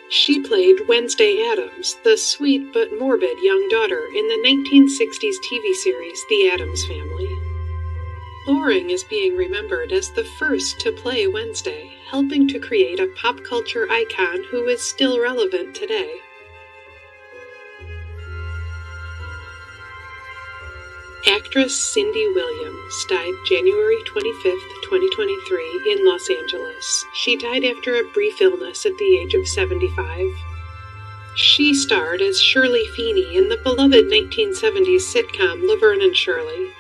She played Wednesday Addams, the sweet but morbid young daughter in the 1960s TV series The Addams Family. Loring is being remembered as the first to play Wednesday, helping to create a pop culture icon who is still relevant today. Actress Cindy Williams died January 25, 2023, in Los Angeles. She died after a brief illness at the age of 75. She starred as Shirley Feeney in the beloved 1970s sitcom Laverne and Shirley.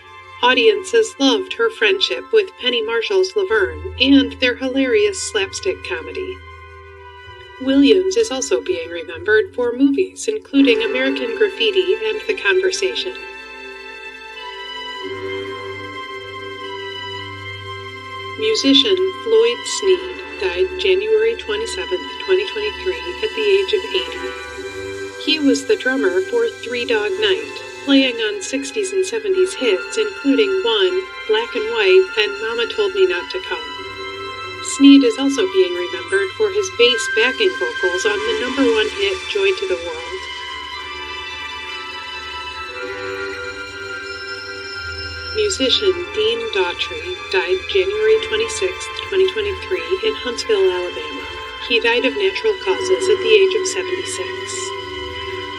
Audiences loved her friendship with Penny Marshall's Laverne and their hilarious slapstick comedy. Williams is also being remembered for movies including American Graffiti and The Conversation. Musician Floyd Sneed died January 27, 2023, at the age of 80. He was the drummer for Three Dog Night, playing on 60s and 70s hits including One, Black and White, and Mama Told Me Not to Come. Sneed is also being remembered for his bass backing vocals on the #1 hit Joy to the World. Musician Dean Daughtry died January 26, 2023, in Huntsville, Alabama. He died of natural causes at the age of 76.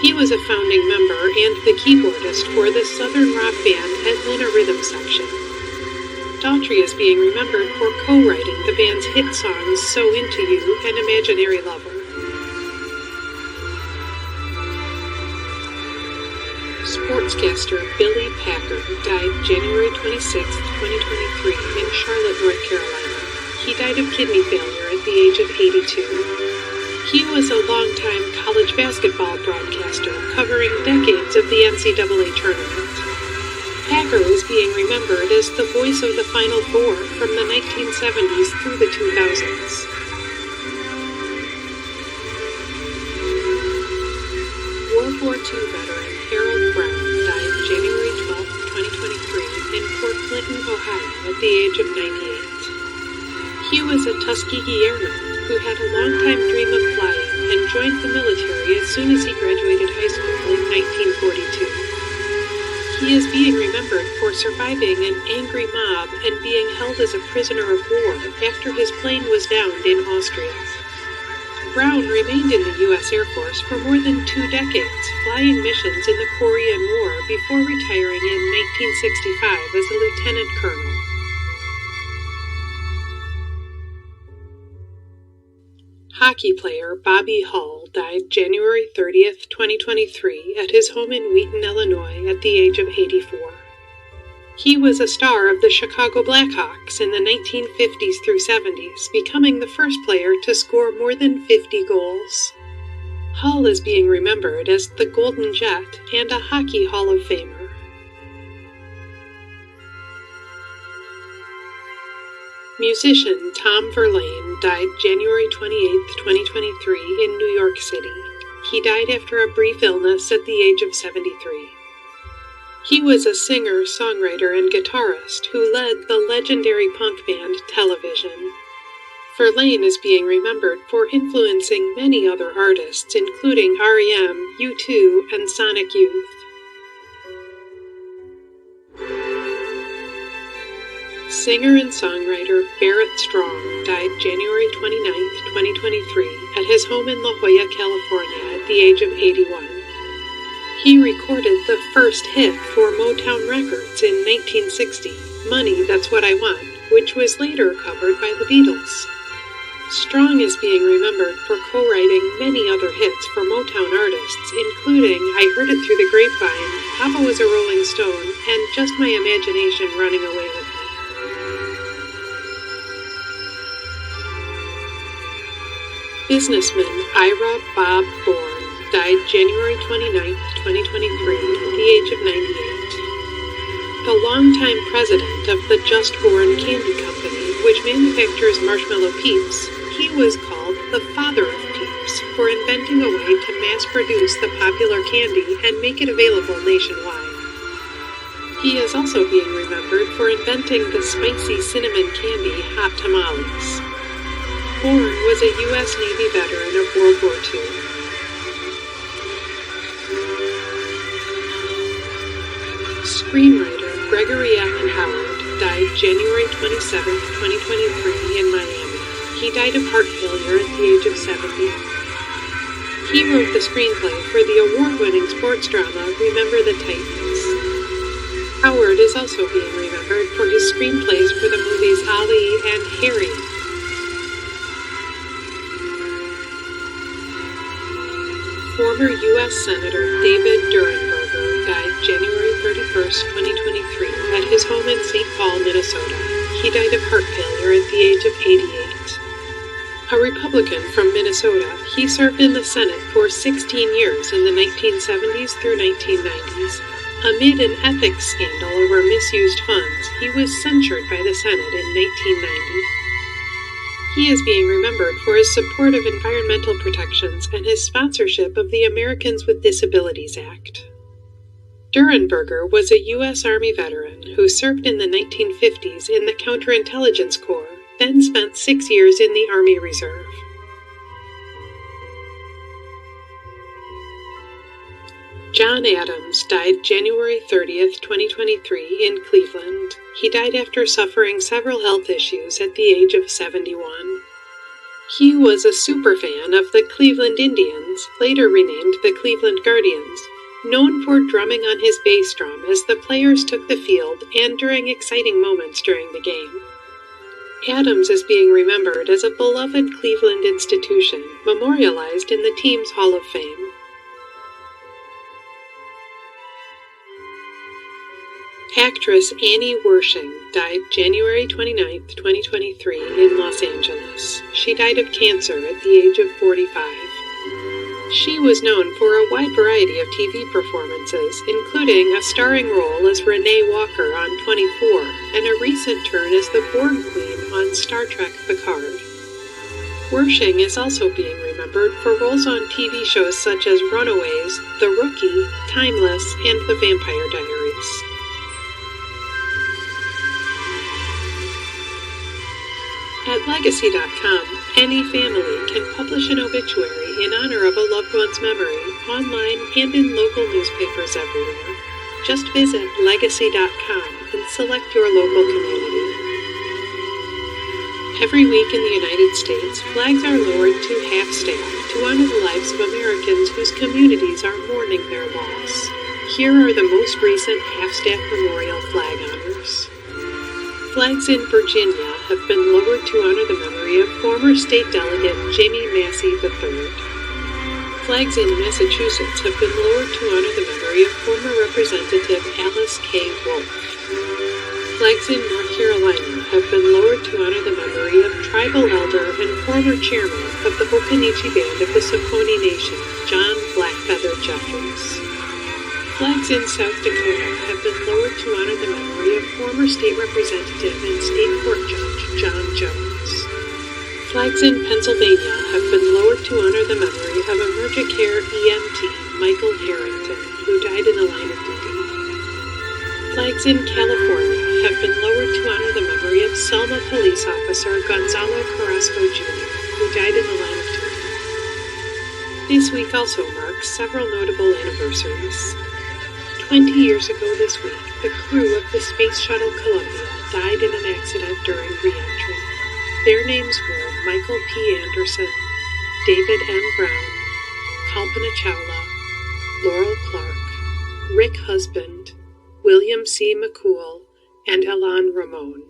He was a founding member and the keyboardist for the southern rock band Atlanta Rhythm Section. Daughtry is being remembered for co-writing the band's hit songs So Into You and Imaginary Lover. Sportscaster Billy Packer died January 26, 2023, in Charlotte, North Carolina. He died of kidney failure at the age of 82. He was a longtime college basketball broadcaster covering decades of the NCAA tournament. Packer is being remembered as the voice of the Final Four from the 1970s through the 2000s. World War II veteran Harold Brown died January 12, 2023, in Fort Clinton, Ohio, at the age of 98. He was a Tuskegee Airman who had a long-time dream of flying and joined the military as soon as he graduated high school in 1942. He is being remembered for surviving an angry mob and being held as a prisoner of war after his plane was downed in Austria. Brown remained in the U.S. Air Force for more than 2 decades, flying missions in the Korean War before retiring in 1965 as a lieutenant colonel. Hockey player Bobby Hull died January 30th, 2023, at his home in Wheaton, Illinois, at the age of 84. He was a star of the Chicago Blackhawks in the 1950s through 70s, becoming the first player to score more than 50 goals. Hull is being remembered as the Golden Jet and a Hockey Hall of Famer. Musician Tom Verlaine died January 28, 2023, in New York City. He died after a brief illness at the age of 73. He was a singer, songwriter, and guitarist who led the legendary punk band Television. Verlaine is being remembered for influencing many other artists, including R.E.M., U2, and Sonic Youth. Singer and songwriter Barrett Strong died January 29, 2023, at his home in La Jolla, California, at the age of 81. He recorded the first hit for Motown Records in 1960, Money, That's What I Want, which was later covered by the Beatles. Strong is being remembered for co-writing many other hits for Motown artists, including I Heard It Through the Grapevine, Papa Was a Rolling Stone, and Just My Imagination Running Away with Me. Businessman Ira Bob Bourne died January 29, 2023, at the age of 98. The longtime president of the Just Born Candy Company, which manufactures Marshmallow Peeps, he was called the father of Peeps for inventing a way to mass-produce the popular candy and make it available nationwide. He is also being remembered for inventing the spicy cinnamon candy Hot Tamales. Horn was a U.S. Navy veteran of World War II. Screenwriter Gregory Allen Howard died January 27, 2023 in Miami. He died of heart failure at the age of 70. He wrote the screenplay for the award-winning sports drama Remember the Titans. Howard is also being remembered for his screenplays for the movies Ali and Harry. Former U.S. Senator David Durenberger died January 31, 2023 at his home in St. Paul, Minnesota. He died of heart failure at the age of 88. A Republican from Minnesota, he served in the Senate for 16 years in the 1970s through 1990s. Amid an ethics scandal over misused funds, he was censured by the Senate in 1990. He is being remembered for his support of environmental protections and his sponsorship of the Americans with Disabilities Act. Durenberger was a U.S. Army veteran who served in the 1950s in the Counterintelligence Corps, then spent 6 years in the Army Reserve. John Adams died January 30th, 2023 in Cleveland. He died after suffering several health issues at the age of 71. He was a superfan of the Cleveland Indians, later renamed the Cleveland Guardians, known for drumming on his bass drum as the players took the field and during exciting moments during the game. Adams is being remembered as a beloved Cleveland institution, memorialized in the team's Hall of Fame. Actress Annie Wersching died January 29, 2023 in Los Angeles. She died of cancer at the age of 45. She was known for a wide variety of TV performances, including a starring role as Renee Walker on 24 and a recent turn as the Borg Queen on Star Trek Picard. Wersching is also being remembered for roles on TV shows such as Runaways, The Rookie, Timeless, and The Vampire Diaries. At Legacy.com, any family can publish an obituary in honor of a loved one's memory, online and in local newspapers everywhere. Just visit Legacy.com and select your local community. Every week in the United States, flags are lowered to half-staff to honor the lives of Americans whose communities are mourning their loss. Here are the most recent half-staff memorial flag honors. Flags in Virginia have been lowered to honor the memory of former state delegate Jamie Massey III. Flags in Massachusetts have been lowered to honor the memory of former Representative Alice K. Wolf. Flags in North Carolina have been lowered to honor the memory of tribal elder and former chairman of the Occaneechi Band of the Soconi Nation, John Blackfeather Jeffries. Flags in South Dakota have been lowered to honor the memory of former state representative and state court judge John Jones. Flags in Pennsylvania have been lowered to honor the memory of Emergicare EMT Michael Harrington, who died in the line of duty. Flags in California have been lowered to honor the memory of Selma police officer Gonzalo Carrasco Jr., who died in the line of duty. This week also marks several notable anniversaries. 20 years ago this week, the crew of the Space Shuttle Columbia died in an accident during re-entry. Their names were Michael P. Anderson, David M. Brown, Kalpana Chawla, Laurel Clark, Rick Husband, William C. McCool, and Elan Ramon.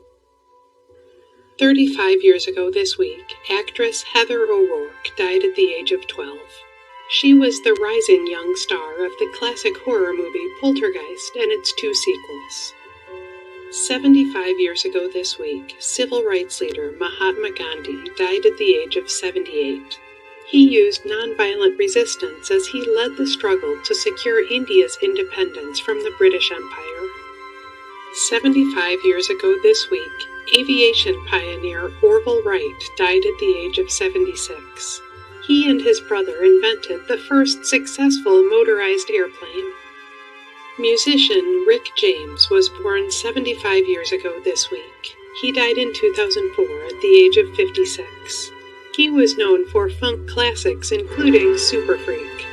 35 years ago this week, actress Heather O'Rourke died at the age of 12. She was the rising young star of the classic horror movie Poltergeist and its 2 sequels. 75 years ago this week, civil rights leader Mahatma Gandhi died at the age of 78. He used nonviolent resistance as he led the struggle to secure India's independence from the British Empire. 75 years ago this week, aviation pioneer Orville Wright died at the age of 76. He and his brother invented the first successful motorized airplane. Musician Rick James was born 75 years ago this week. He died in 2004 at the age of 56. He was known for funk classics including Super Freak.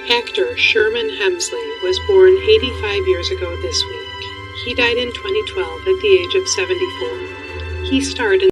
Actor Sherman Hemsley was born 85 years ago this week. He died in 2012 at the age of 74. He starred in